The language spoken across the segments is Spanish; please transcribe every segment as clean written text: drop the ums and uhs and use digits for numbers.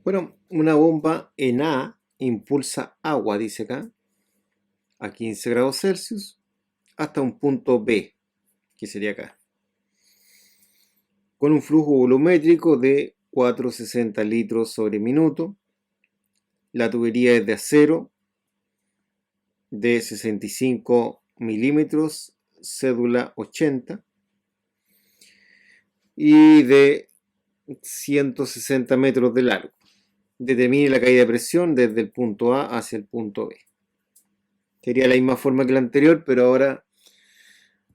Bueno, una bomba en A impulsa agua, dice acá, a 15 grados Celsius hasta un punto B, que sería acá, con un flujo volumétrico de 460 litros sobre minuto. La tubería es de acero de 65 milímetros, cédula 80, y de 160 metros de largo. Determine la caída de presión desde el punto A hacia el punto B. Sería la misma forma que la anterior, pero ahora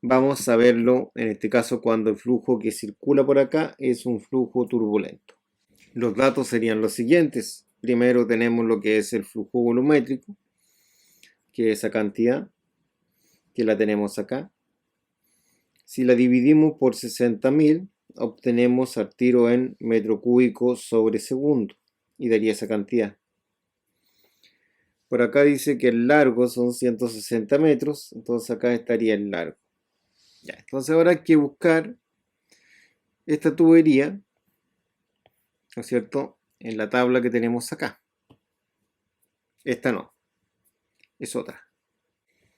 vamos a verlo, en este caso, cuando el flujo que circula por acá es un flujo turbulento. Los datos serían los siguientes. Primero tenemos lo que es el flujo volumétrico, que es esa cantidad, que la tenemos acá. Si la dividimos por 60.000, obtenemos al tiro en metro cúbico sobre segundo, y daría esa cantidad. Por acá dice que el largo son 160 metros, entonces acá estaría el largo. Ya, entonces ahora hay que buscar esta tubería, ¿no es cierto?, en la tabla que tenemos acá. Esta no, es otra.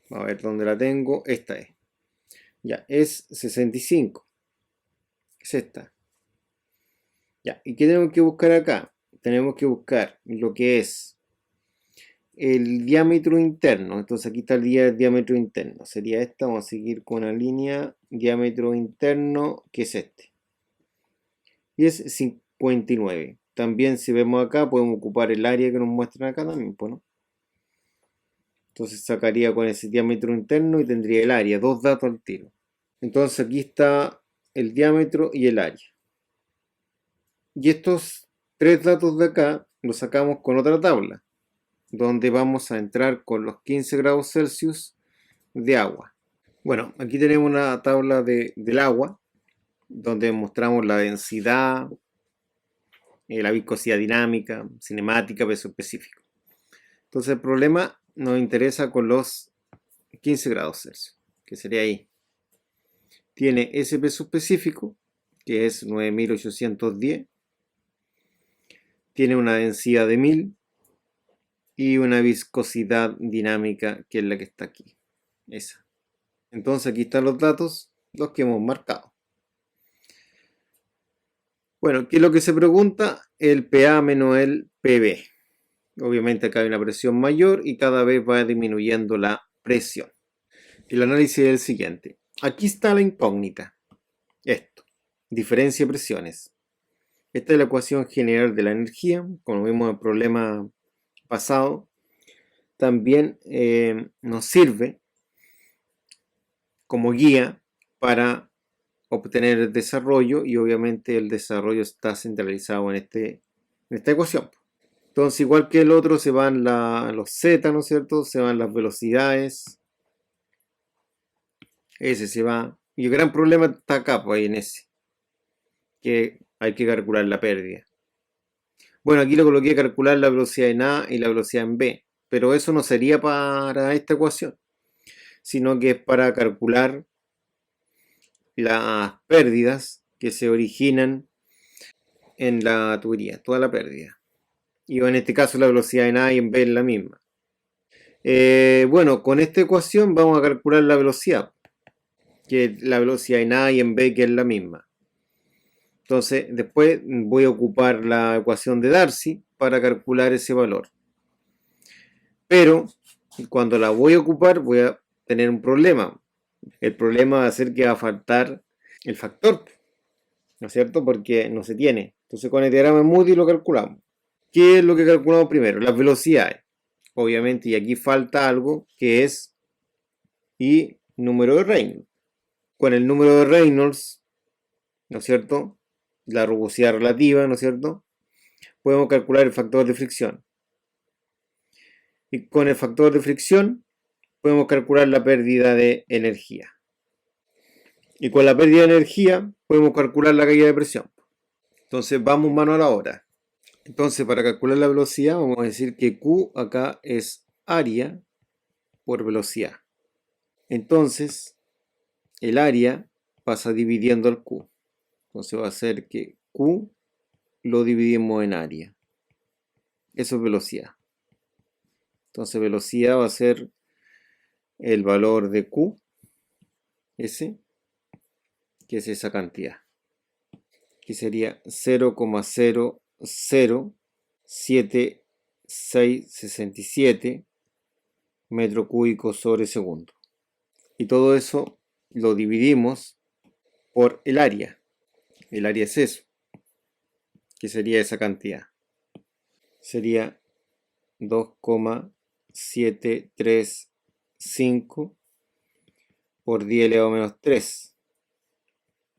Vamos a ver dónde la tengo. Esta es. Ya, es 65. Es esta. Ya, ¿y qué tenemos que buscar acá? Tenemos que buscar lo que es el diámetro interno. Entonces aquí está el diámetro interno. Sería esta. Vamos a seguir con la línea diámetro interno, que es este. Y es 59. También, si vemos acá, podemos ocupar el área que nos muestran acá también, pues, ¿no? Entonces sacaría con ese diámetro interno y tendría el área, dos datos al tiro. Entonces aquí está el diámetro y el área. Y estos tres datos de acá los sacamos con otra tabla, donde vamos a entrar con los 15 grados Celsius de agua. Bueno, aquí tenemos una tabla del agua, donde mostramos la densidad, la viscosidad dinámica, cinemática, peso específico. Entonces el problema nos interesa con los 15 grados Celsius, que sería ahí. Tiene ese peso específico, que es 9810. Tiene una densidad de 1000 y una viscosidad dinámica, que es la que está aquí. Esa. Entonces aquí están los datos, los que hemos marcado. Bueno, ¿qué es lo que se pregunta? El PA menos el PB. Obviamente acá hay una presión mayor y cada vez va disminuyendo la presión. El análisis es el siguiente. Aquí está la incógnita. Esto. Diferencia de presiones. Esta es la ecuación general de la energía, como vimos en el problema pasado. También nos sirve como guía para obtener el desarrollo, y obviamente el desarrollo está centralizado en esta ecuación. Entonces, igual que el otro, se van los z, ¿no es cierto? Se van las velocidades. Ese se va. Y el gran problema está acá, pues ahí en ese, que hay que calcular la pérdida. Bueno, aquí lo coloqué, calcular la velocidad en A y la velocidad en B, pero eso no sería para esta ecuación, sino que es para calcular las pérdidas que se originan en la tubería, toda la pérdida. Y en este caso la velocidad en A y en B es la misma. Bueno, con esta ecuación vamos a calcular la velocidad, que es la velocidad en A y en B, que es la misma. Entonces, después voy a ocupar la ecuación de Darcy para calcular ese valor. Pero cuando la voy a ocupar voy a tener un problema. El problema va a ser que va a faltar el factor, ¿no es cierto? Porque no se tiene. Entonces con el diagrama Moody lo calculamos. ¿Qué es lo que calculamos primero? Las velocidades. Obviamente, y aquí falta algo que es y número de Reynolds. Con el número de Reynolds, ¿no es cierto?, la rugosidad relativa, ¿no es cierto?, podemos calcular el factor de fricción. Y con el factor de fricción podemos calcular la pérdida de energía. Y con la pérdida de energía podemos calcular la caída de presión. Entonces vamos mano a la obra. Entonces, para calcular la velocidad vamos a decir que Q acá es área por velocidad. Entonces, el área pasa dividiendo el Q. Entonces va a ser que Q lo dividimos en área. Eso es velocidad. Entonces velocidad va a ser el valor de Q, ese, que es esa cantidad, que sería 0,0076667 metro cúbico sobre segundo. Y todo eso lo dividimos por el área. El área es eso, que sería esa cantidad. Sería 2,735 por 10 elevado a menos 3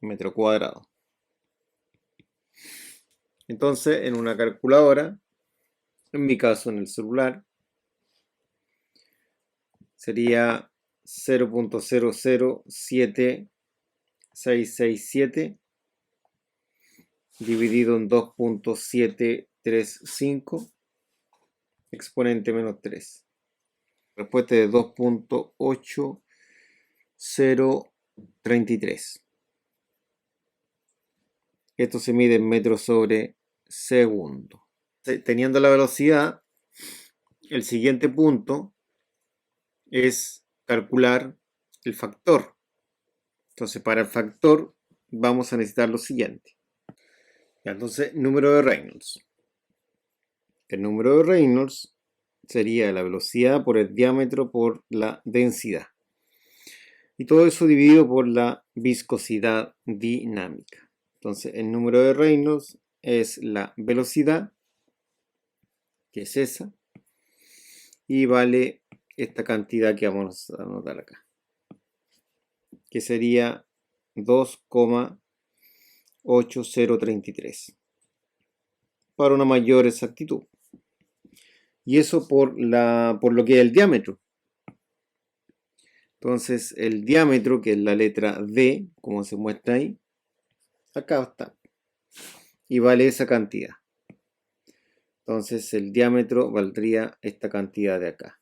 metro cuadrado. Entonces, en una calculadora, en mi caso en el celular, sería 0,007667 dividido en 2,735 exponente menos 3. Respuesta de 2,8033. Esto se mide en metros sobre segundo. Teniendo la velocidad, el siguiente punto es calcular el factor. Entonces, para el factor vamos a necesitar lo siguiente. Entonces, número de Reynolds. El número de Reynolds sería la velocidad por el diámetro por la densidad. Y todo eso dividido por la viscosidad dinámica. Entonces, el número de Reynolds es la velocidad, que es esa, y vale esta cantidad que vamos a anotar acá, que sería 2,8033, para una mayor exactitud. Y eso por lo que es el diámetro. Entonces, el diámetro, que es la letra D, como se muestra ahí, acá está, y vale esa cantidad. Entonces, el diámetro valdría esta cantidad de acá,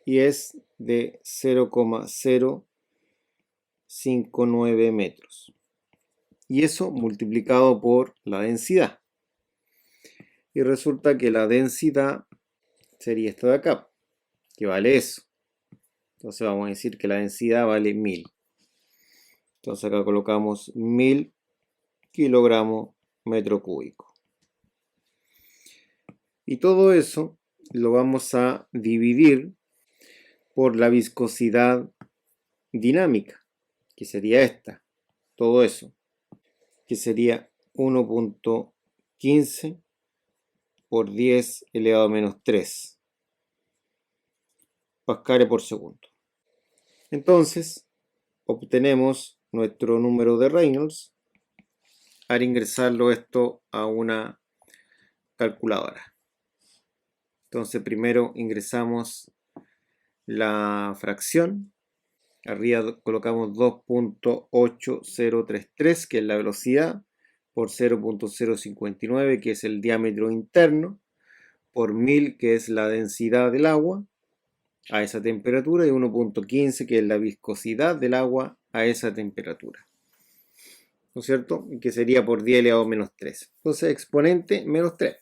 y es de 0,059 metros. Y eso multiplicado por la densidad. Y resulta que la densidad sería esta de acá, que vale eso. Entonces vamos a decir que la densidad vale 1000. Entonces acá colocamos 1000 kilogramos metro cúbico. Y todo eso lo vamos a dividir por la viscosidad dinámica, que sería esta. Todo eso, que sería 1,15 por 10 elevado a menos 3 pascales por segundo. Entonces, obtenemos nuestro número de Reynolds al ingresarlo esto a una calculadora. Entonces, primero ingresamos la fracción. Arriba colocamos 2,8033, que es la velocidad, por 0,059, que es el diámetro interno, por 1000, que es la densidad del agua a esa temperatura, y 1,15, que es la viscosidad del agua a esa temperatura. ¿No es cierto? Que sería por 10 elevado a menos 3. Entonces, exponente menos 3.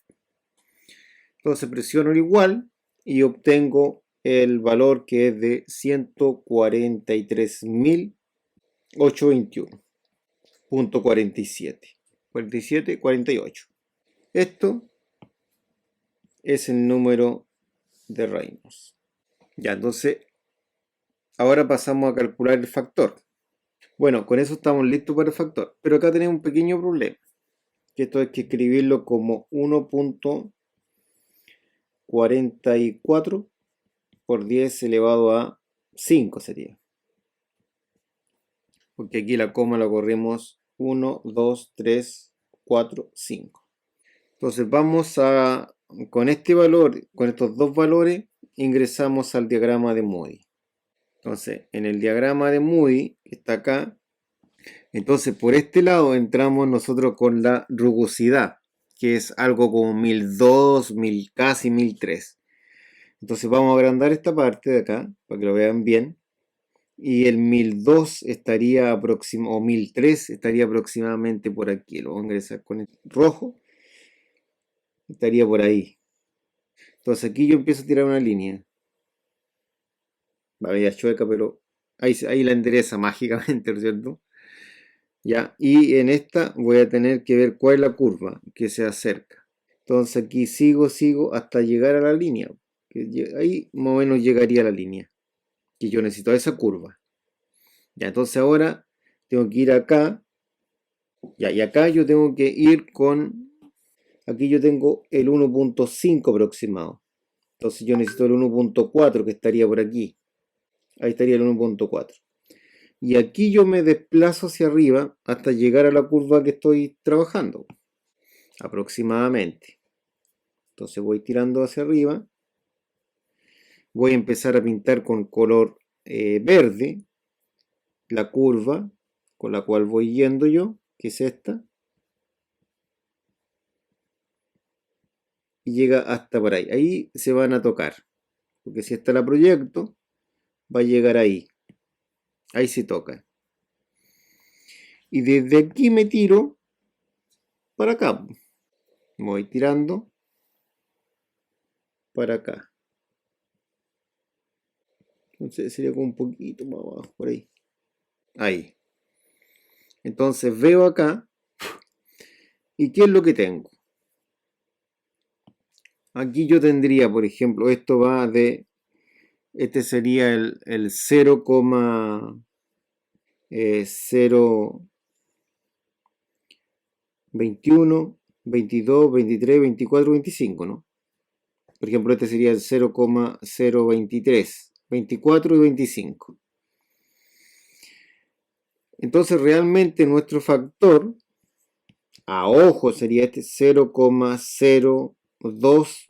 Entonces, presiono el igual y obtengo el valor que es de 143.821.47. 47, 48. Esto es el número de Reynolds. Ya, entonces, ahora pasamos a calcular el factor. Bueno, con eso estamos listos para el factor. Pero acá tenemos un pequeño problema. Que esto hay que escribirlo como 1,44 por 10 elevado a 5 sería. Porque aquí la coma la corremos 1, 2, 3, 4, 5. Entonces vamos a, con este valor, con estos dos valores, ingresamos al diagrama de Moody. Entonces, en el diagrama de Moody, que está acá, entonces por este lado entramos nosotros con la rugosidad, que es algo como 1002, casi 1003. Entonces vamos a agrandar esta parte de acá, para que lo vean bien. Y el 1002 estaría o 1003 estaría aproximadamente por aquí. Lo voy a ingresar con el rojo. Estaría por ahí. Entonces aquí yo empiezo a tirar una línea. Va a ver chueca, pero ahí la endereza mágicamente, ¿no es cierto? Ya, y en esta voy a tener que ver cuál es la curva que se acerca. Entonces aquí sigo hasta llegar a la línea. Ahí más o menos llegaría a la línea que yo necesito, a esa curva. Ya, entonces ahora tengo que ir acá. Ya, y acá yo tengo que ir con... Aquí yo tengo el 1.5 aproximado. Entonces yo necesito el 1.4 que estaría por aquí. Ahí estaría el 1.4. Y aquí yo me desplazo hacia arriba hasta llegar a la curva que estoy trabajando. Aproximadamente. Entonces voy tirando hacia arriba. Voy a empezar a pintar con color verde la curva con la cual voy yendo yo, que es esta. Y llega hasta por ahí. Ahí se van a tocar. Porque si esta la proyecto, va a llegar ahí. Ahí se toca. Y desde aquí me tiro para acá. Voy tirando para acá. Entonces sería como un poquito más abajo, por ahí. Ahí. Entonces veo acá. ¿Y qué es lo que tengo? Aquí yo tendría, por ejemplo, esto va de... Este sería el 0,021, 22, 23, 24, 25, ¿no? Por ejemplo, este sería el 0,023, 24 y 25. Entonces, realmente nuestro factor a ojo sería este 0,02.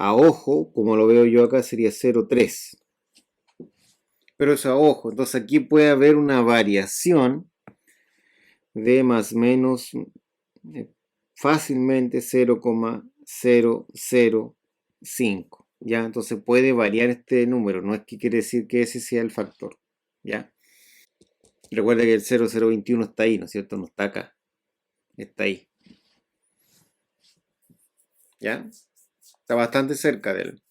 A ojo, como lo veo yo acá, sería 0,3. Pero eso a ojo. Entonces aquí puede haber una variación de más o menos fácilmente 0,005. ¿Ya? Entonces puede variar este número. No es que quiere decir que ese sea el factor. ¿Ya? Recuerda que el 0021 está ahí, ¿no es cierto? No está acá. Está ahí. ¿Ya? Está bastante cerca de él.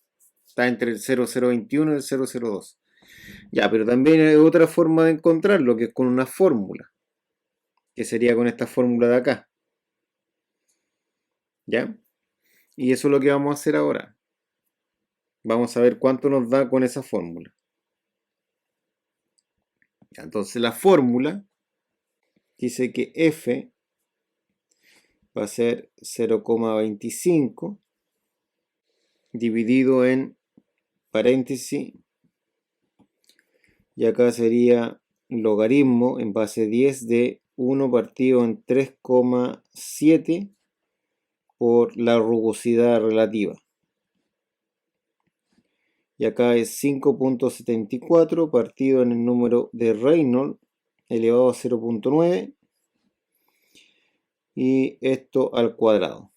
Está entre el 0021 y el 002. Ya, pero también hay otra forma de encontrarlo, que es con una fórmula. Que sería con esta fórmula de acá. ¿Ya? Y eso es lo que vamos a hacer ahora. Vamos a ver cuánto nos da con esa fórmula. Entonces la fórmula dice que f va a ser 0,25 dividido en paréntesis, y acá sería logaritmo en base 10 de 1 partido en 3,7 por la rugosidad relativa. Y acá es 5.74 partido en el número de Reynolds elevado a 0.9 y esto al cuadrado.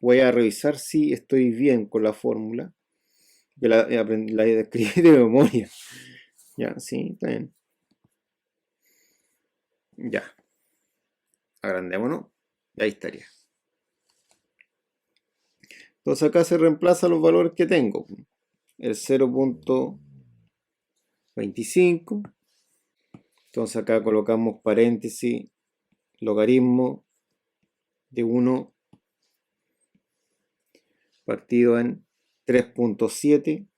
Voy a revisar si estoy bien con la fórmula. Yo la escribí de memoria. Ya, sí, está bien. Ya. Agrandémonos. Ahí estaría. Entonces acá se reemplazan los valores que tengo. El 0.25. Entonces acá colocamos paréntesis, logaritmo de 1 partido en 3.7,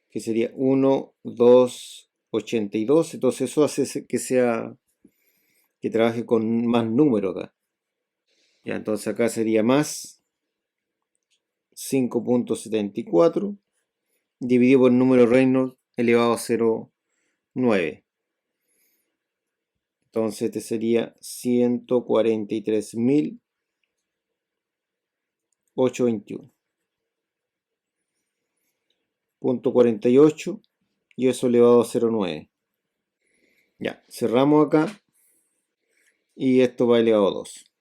que sería 1, 2, 82. Entonces eso hace que trabaje con más números acá. Ya, entonces acá sería más 5.74 dividido por el número Reynolds elevado a 0,9. Entonces este sería 143.821. Punto 48 y eso elevado a 0,9. Ya, cerramos acá y esto va elevado a 2.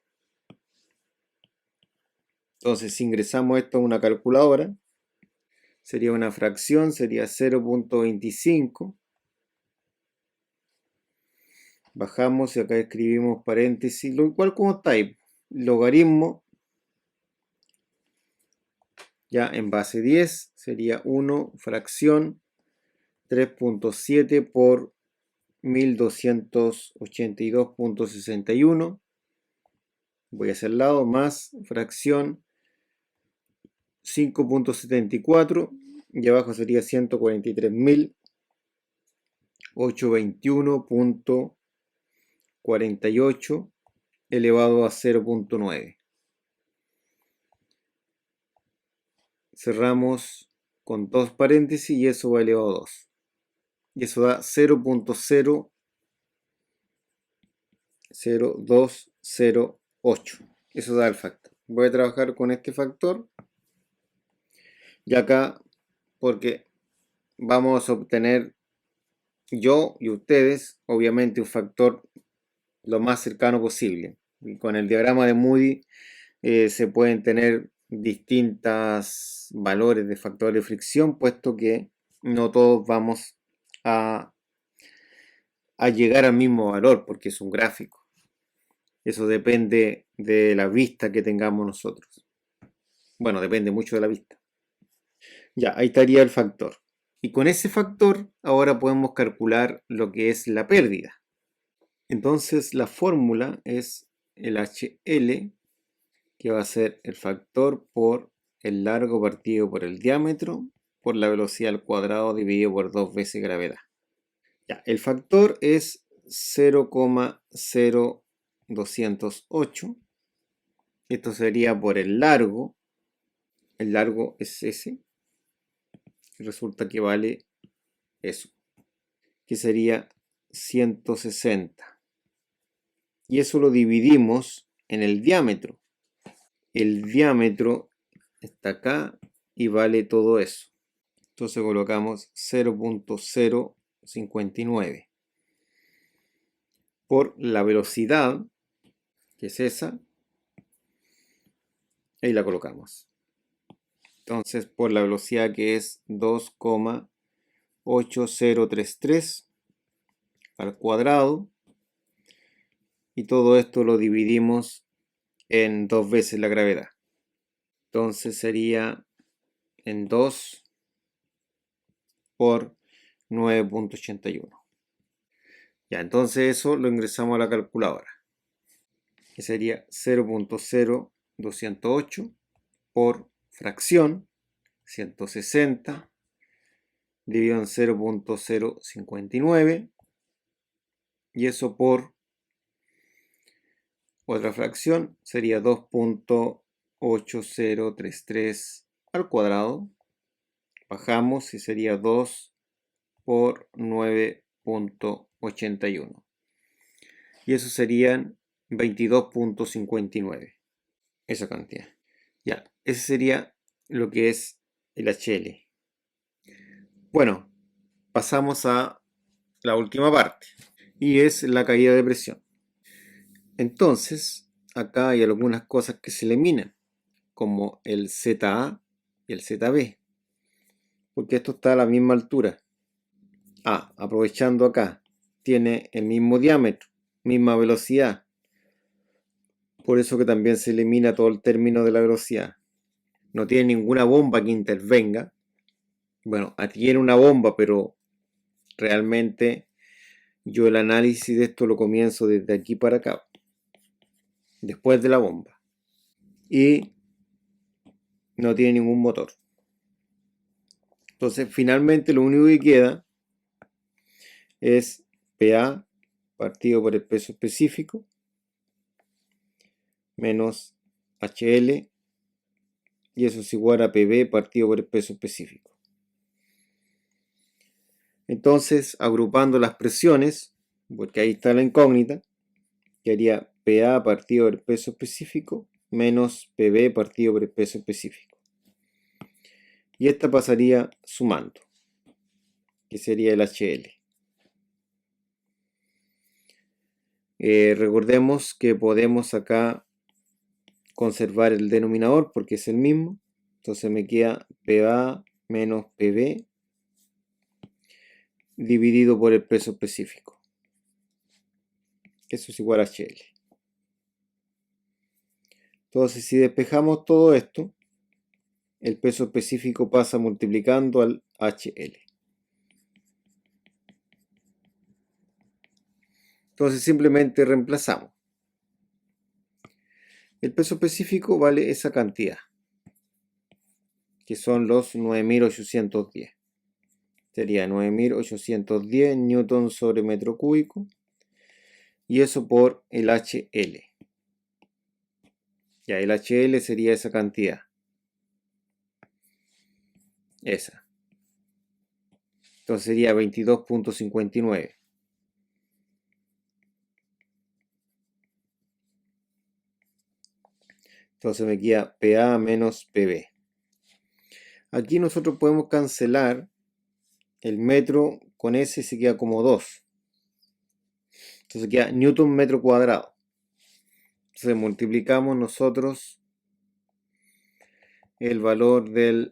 Entonces si ingresamos esto a una calculadora, sería una fracción, sería 0.25. Bajamos y acá escribimos paréntesis, lo cual como está ahí, logaritmo Ya en base 10 sería 1 fracción 3.7 por 1282.61. Voy a hacer lado más fracción 5.74 y abajo sería 143.821.48 elevado a 0.9. Cerramos con dos paréntesis y eso va elevado a 2. Y eso da 0.00208. Eso da el factor. Voy a trabajar con este factor. Y acá, porque vamos a obtener yo y ustedes, obviamente, un factor lo más cercano posible. Y con el diagrama de Moody se pueden tener distintos valores de factor de fricción, puesto que no todos vamos a llegar al mismo valor, porque es un gráfico. Eso depende de la vista que tengamos nosotros. Bueno, depende mucho de la vista. Ya, ahí estaría el factor. Y con ese factor ahora podemos calcular lo que es la pérdida. Entonces la fórmula es el HL, que va a ser el factor por el largo partido por el diámetro por la velocidad al cuadrado dividido por 2 veces gravedad. Ya, el factor es 0,0208. Esto sería por el largo. El largo es ese. Resulta que vale eso, que sería 160. Y eso lo dividimos en el diámetro. El diámetro está acá y vale todo eso. Entonces colocamos 0.059 por la velocidad, que es esa, ahí la colocamos. Entonces por la velocidad que es 2,8033 al cuadrado, y todo esto lo dividimos en 2 veces la gravedad. Entonces sería en 2 por 9.81. Ya, entonces eso lo ingresamos a la calculadora, que sería 0.0208 por fracción 160 dividido en 0.059, y eso por otra fracción sería 2.8033 al cuadrado. Bajamos y sería 2 por 9.81. Y eso serían 22.59. Esa cantidad. Ya, ese sería lo que es el HL. Bueno, pasamos a la última parte. Y es la caída de presión. Entonces, acá hay algunas cosas que se eliminan, como el ZA y el ZB, porque esto está a la misma altura. Aprovechando acá, tiene el mismo diámetro, misma velocidad, por eso que también se elimina todo el término de la velocidad. No tiene ninguna bomba que intervenga. Bueno, tiene una bomba, pero realmente yo el análisis de esto lo comienzo desde aquí para acá, después de la bomba. Y no tiene ningún motor. Entonces, finalmente lo único que queda es PA partido por el peso específico menos HL, y eso es igual a PB partido por el peso específico. Entonces, agrupando las presiones, porque ahí está la incógnita, quedaría PA partido por el peso específico menos PB partido por el peso específico. Y esta pasaría sumando, que sería el HL. Recordemos que podemos acá conservar el denominador porque es el mismo. Entonces me queda PA menos PB dividido por el peso específico. Eso es igual a HL. Entonces si despejamos todo esto, el peso específico pasa multiplicando al HL. Entonces simplemente reemplazamos. El peso específico vale esa cantidad, que son los 9.810. Sería 9.810 newton sobre metro cúbico. Y eso por el HL. Ya, el HL sería esa cantidad. Esa. Entonces sería 22.59. Entonces me queda PA menos PB. Aquí nosotros podemos cancelar el metro con S y se queda como 2. Entonces queda newton metro cuadrado. Entonces multiplicamos nosotros el valor del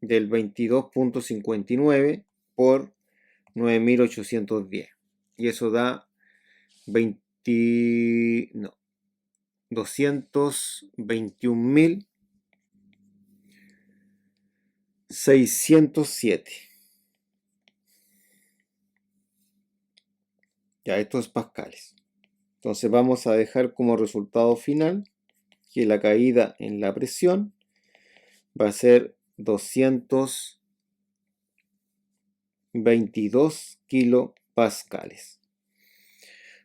22.59 por 9.810. Y eso da 221.607. Ya, esto es pascales. Entonces vamos a dejar como resultado final que la caída en la presión va a ser 222 kilopascales.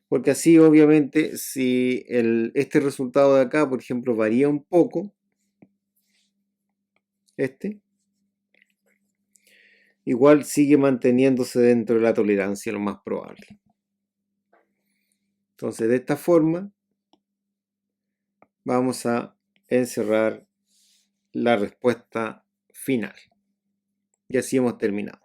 Porque así obviamente si este resultado de acá, por ejemplo, varía un poco, igual sigue manteniéndose dentro de la tolerancia, lo más probable. Entonces de esta forma vamos a encerrar la respuesta final. Y así hemos terminado.